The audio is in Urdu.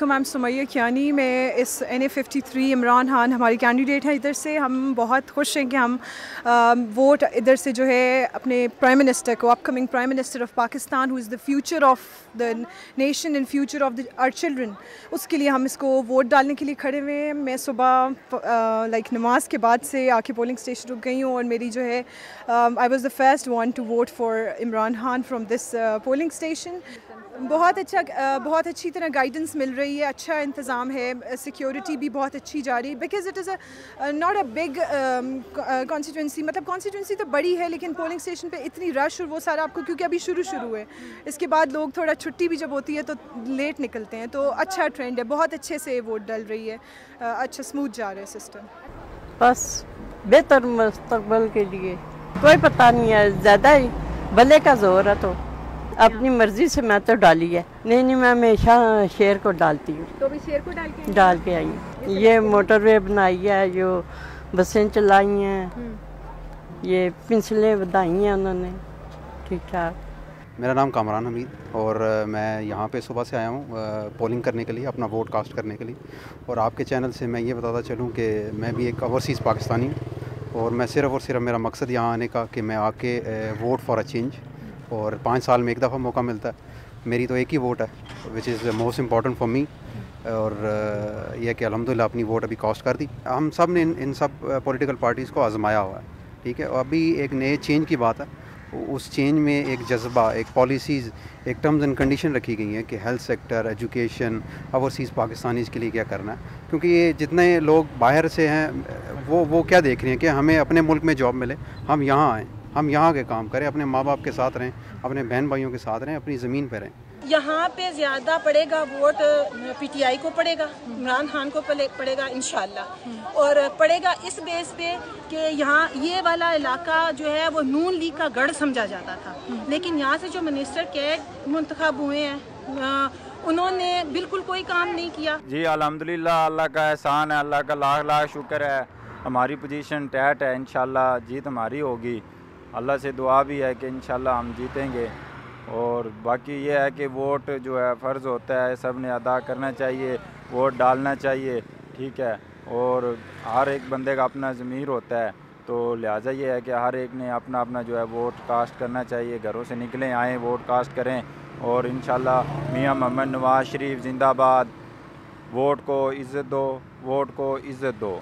میم سمیہ کیانی، میں اس NA53 عمران خان ہماری کینڈیڈیٹ ہیں ادھر سے. ہم بہت خوش ہیں کہ ہم ووٹ ادھر سے جو ہے اپنے پرائم منسٹر کو، up coming prime minister of Pakistan who is the future of the nation and future of our children, اس کے لیے ہم اس کو ووٹ ڈالنے کے لیے کھڑے ہوئے ہیں. میں صبح نماز کے بعد سے آ کے پولنگ اسٹیشن رک گئی ہوں، اور میری جو ہے I was the first one to vote for Imran Khan from this polling station. بہت اچھی طرح گائیڈنس مل رہی ہے، اچھا انتظام ہے، سیکیورٹی بھی بہت اچھی جا رہی ہے، because it is not a big constituency. مطلب کانسٹیٹوئنسی تو بڑی ہے، لیکن پولنگ اسٹیشن پہ اتنی رش اور وہ سارا آپ کو، کیونکہ ابھی شروع ہے، اس کے بعد لوگ تھوڑا چھٹی بھی جب ہوتی ہے تو لیٹ نکلتے ہیں، تو اچھا ٹرینڈ ہے، بہت اچھے سے ووٹ ڈل رہی ہے، اچھا اسموتھ جا رہا ہے سسٹم. بس بہتر مستقبل کے لیے کوئی پتہ نہیں ہے، زیادہ ہی بھلے کا زور ہے، تو اپنی مرضی سے میں تو ڈالی ہے. نہیں میں ہمیشہ شیر کو ڈالتی ہوں. تو بھی شیر کو ڈال کے آئی ہوں. یہ موٹر وے بنائی ہے، جو بسیں چلائی ہیں، یہ پنسلیں بدائی ہیں انہوں نے، ٹھیک ٹھاک. میرا نام کامران حمید، اور میں یہاں پہ صبح سے آیا ہوں پولنگ کرنے کے لیے، اپنا ووٹ کاسٹ کرنے کے لیے. اور آپ کے چینل سے میں یہ بتاتا چلوں کہ میں بھی ایک اوورسیز پاکستانی ہوں، اور میں صرف اور صرف میرا مقصد یہاں آنے کا کہ میں آ کے ووٹ فار اے چینج، اور 5 سال میں ایک دفعہ موقع ملتا ہے. میری تو ایک ہی ووٹ ہے which is most important for me, اور یہ کہ الحمدللہ اپنی ووٹ ابھی کاسٹ کر دی. ہم سب نے ان سب پولیٹیکل پارٹیز کو آزمایا ہوا ہے، ٹھیک ہے. اور ابھی ایک نئے چینج کی بات ہے، اس چینج میں ایک جذبہ، ایک پالیسیز، ایک ٹرمز اینڈ کنڈیشن رکھی گئی ہیں کہ health sector, education, overseas Pakistanis کے لیے کیا کرنا ہے. کیونکہ یہ جتنے لوگ باہر سے ہیں وہ کیا دیکھ رہے ہیں کہ ہمیں اپنے ملک میں جاب ملے، ہم یہاں آئیں، ہم یہاں کے کام کریں، اپنے ماں باپ کے ساتھ رہیں، اپنے بہن بھائیوں کے ساتھ رہیں، اپنی زمین پہ رہیں. یہاں پہ زیادہ پڑے گا ووٹ PTI کو پڑے گا، عمران خان کو پڑے گا انشاءاللہ. اور پڑے گا اس بیس پہ کہ یہاں یہ والا علاقہ جو ہے وہ نون لیگ کا گڑھ سمجھا جاتا تھا، لیکن یہاں سے جو منسٹر کیڈ منتخب ہوئے ہیں انہوں نے بالکل کوئی کام نہیں کیا. جی الحمدللہ، اللہ کا احسان ہے، اللہ کا لاکھ لاکھ شکر ہے. ہماری پوزیشن ٹائٹ ہے، انشاءاللہ جیت ہماری ہوگی. اللہ سے دعا بھی ہے کہ انشاءاللہ ہم جیتیں گے. اور باقی یہ ہے کہ ووٹ جو ہے فرض ہوتا ہے، سب نے ادا کرنا چاہیے، ووٹ ڈالنا چاہیے، ٹھیک ہے. اور ہر ایک بندے کا اپنا ضمیر ہوتا ہے، تو لہٰذا یہ ہے کہ ہر ایک نے اپنا اپنا جو ہے ووٹ کاسٹ کرنا چاہیے. گھروں سے نکلیں، آئیں، ووٹ کاسٹ کریں، اور انشاءاللہ میاں محمد نواز شریف زندہ باد. ووٹ کو عزت دو، ووٹ کو عزت دو.